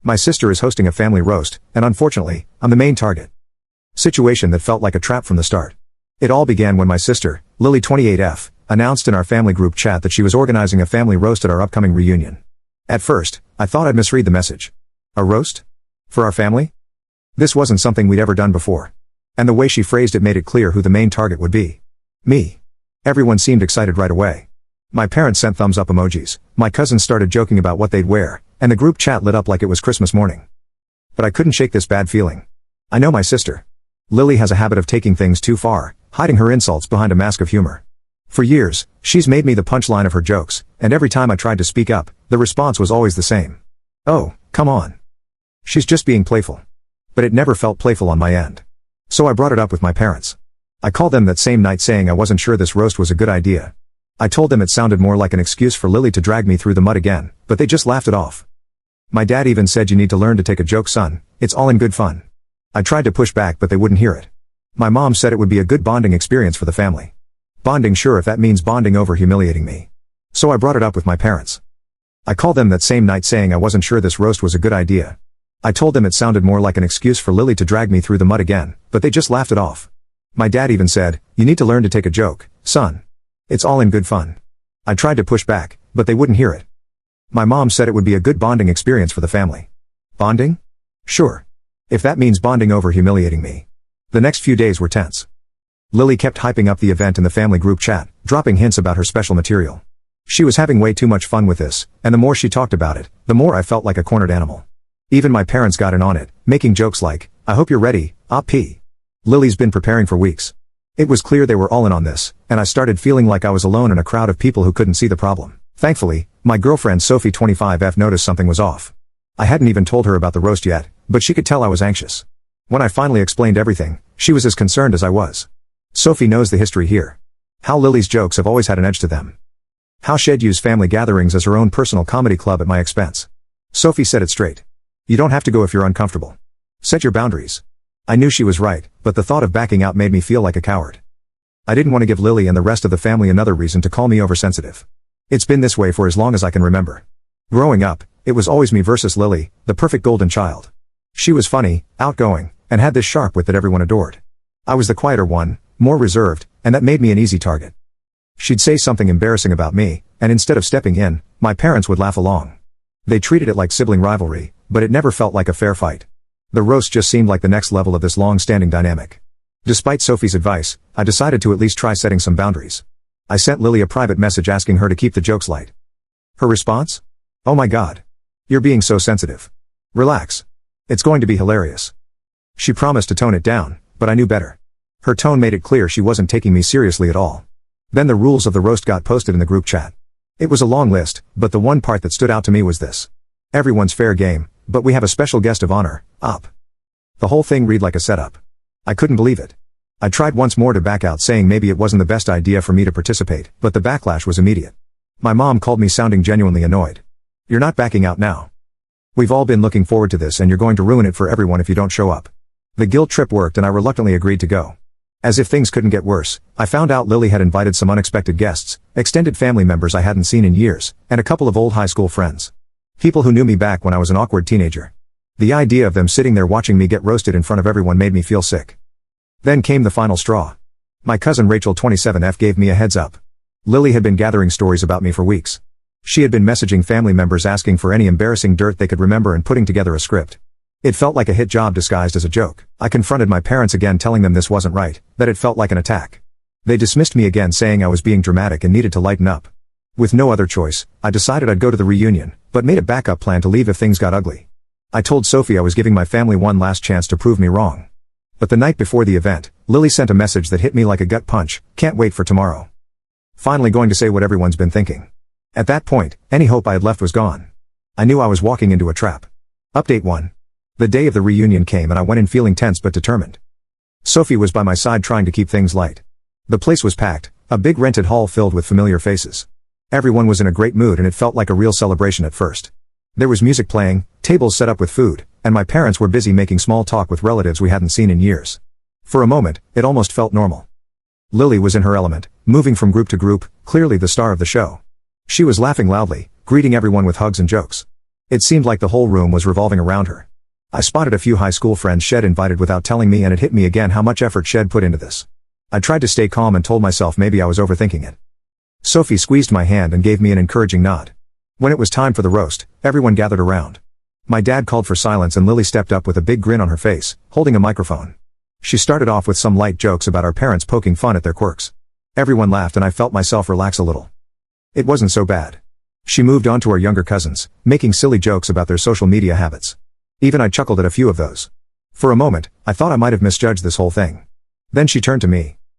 My sister is hosting a family roast, and unfortunately, I'm the main target. Situation that felt like a trap from the start. It all began when my sister, Lily 28F, announced in our family group chat that she was organizing a family roast at our upcoming reunion. At first, I thought I'd misread the message. A roast? For our family? This wasn't something we'd ever done before. And the way she phrased it made it clear who the main target would be. Me. Everyone seemed excited right away. My parents sent thumbs up emojis, my cousins started joking about what they'd wear, and the group chat lit up like it was Christmas morning. But I couldn't shake this bad feeling. I know my sister. Lily has a habit of taking things too far, hiding her insults behind a mask of humor. For years, she's made me the punchline of her jokes, and every time I tried to speak up, the response was always the same. Oh, come on. She's just being playful. But it never felt playful on my end. So I brought it up with my parents. I called them that same night saying I wasn't sure this roast was a good idea. I told them it sounded more like an excuse for Lily to drag me through the mud again, but they just laughed it off. My dad even said, "You need to learn to take a joke, son, it's all in good fun." I tried to push back but they wouldn't hear it. My mom said it would be a good bonding experience for the family. Bonding, sure, if that means bonding over humiliating me. So I brought it up with my parents. I called them that same night saying I wasn't sure this roast was a good idea. I told them it sounded more like an excuse for Lily to drag me through the mud again, but they just laughed it off. My dad even said, "You need to learn to take a joke, son. It's all in good fun." I tried to push back, but they wouldn't hear it. My mom said it would be a good bonding experience for the family. Bonding? Sure. If that means bonding over humiliating me. The next few days were tense. Lily kept hyping up the event in the family group chat, dropping hints about her special material. She was having way too much fun with this, and the more she talked about it, the more I felt like a cornered animal. Even my parents got in on it, making jokes like, "I hope you're ready, P. Lily's been preparing for weeks." It was clear they were all in on this, and I started feeling like I was alone in a crowd of people who couldn't see the problem. Thankfully, my girlfriend Sophie 25F noticed something was off. I hadn't even told her about the roast yet, but she could tell I was anxious. When I finally explained everything, she was as concerned as I was. Sophie knows the history here. How Lily's jokes have always had an edge to them. How she'd use family gatherings as her own personal comedy club at my expense. Sophie said it straight. You don't have to go if you're uncomfortable. Set your boundaries. I knew she was right, but the thought of backing out made me feel like a coward. I didn't want to give Lily and the rest of the family another reason to call me oversensitive. It's been this way for as long as I can remember. Growing up, it was always me versus Lily, the perfect golden child. She was funny, outgoing, and had this sharp wit that everyone adored. I was the quieter one, more reserved, and that made me an easy target. She'd say something embarrassing about me, and instead of stepping in, my parents would laugh along. They treated it like sibling rivalry, but it never felt like a fair fight. The roast just seemed like the next level of this long-standing dynamic. Despite Sophie's advice, I decided to at least try setting some boundaries. I sent Lily a private message asking her to keep the jokes light. Her response? "Oh my God. You're being so sensitive. Relax. It's going to be hilarious." She promised to tone it down, but I knew better. Her tone made it clear she wasn't taking me seriously at all. Then the rules of the roast got posted in the group chat. It was a long list, but the one part that stood out to me was this. Everyone's fair game, but we have a special guest of honor, Up. The whole thing read like a setup. I couldn't believe it. I tried once more to back out saying maybe it wasn't the best idea for me to participate, but the backlash was immediate. My mom called me sounding genuinely annoyed. "You're not backing out now. We've all been looking forward to this and you're going to ruin it for everyone if you don't show up." The guilt trip worked and I reluctantly agreed to go. As if things couldn't get worse, I found out Lily had invited some unexpected guests, extended family members I hadn't seen in years, and a couple of old high school friends. People who knew me back when I was an awkward teenager. The idea of them sitting there watching me get roasted in front of everyone made me feel sick. Then came the final straw. My cousin Rachel 27F gave me a heads up. Lily had been gathering stories about me for weeks. She had been messaging family members asking for any embarrassing dirt they could remember and putting together a script. It felt like a hit job disguised as a joke. I confronted my parents again telling them this wasn't right, that it felt like an attack. They dismissed me again saying I was being dramatic and needed to lighten up. With no other choice, I decided I'd go to the reunion, but made a backup plan to leave if things got ugly. I told Sophie I was giving my family one last chance to prove me wrong. But the night before the event, Lily sent a message that hit me like a gut punch. "Can't wait for tomorrow." Finally going to say what everyone's been thinking. At that point, any hope I had left was gone. I knew I was walking into a trap. Update 1. The day of the reunion came and I went in feeling tense but determined. Sophie was by my side trying to keep things light. The place was packed, a big rented hall filled with familiar faces. Everyone was in a great mood and it felt like a real celebration at first. There was music playing, tables set up with food, and my parents were busy making small talk with relatives we hadn't seen in years. For a moment, it almost felt normal. Lily was in her element, moving from group to group, clearly the star of the show. She was laughing loudly, greeting everyone with hugs and jokes. It seemed like the whole room was revolving around her. I spotted a few high school friends Shed invited without telling me, and it hit me again how much effort Shed put into this. I tried to stay calm and told myself maybe I was overthinking it. Sophie squeezed my hand and gave me an encouraging nod. When it was time for the roast, everyone gathered around. My dad called for silence and Lily stepped up with a big grin on her face, holding a microphone. She started off with some light jokes about our parents poking fun at their quirks. Everyone laughed and I felt myself relax a little. It wasn't so bad. She moved on to our younger cousins, making silly jokes about their social media habits. Even I chuckled at a few of those. For a moment, I thought I might have misjudged this whole thing. Then she turned to me.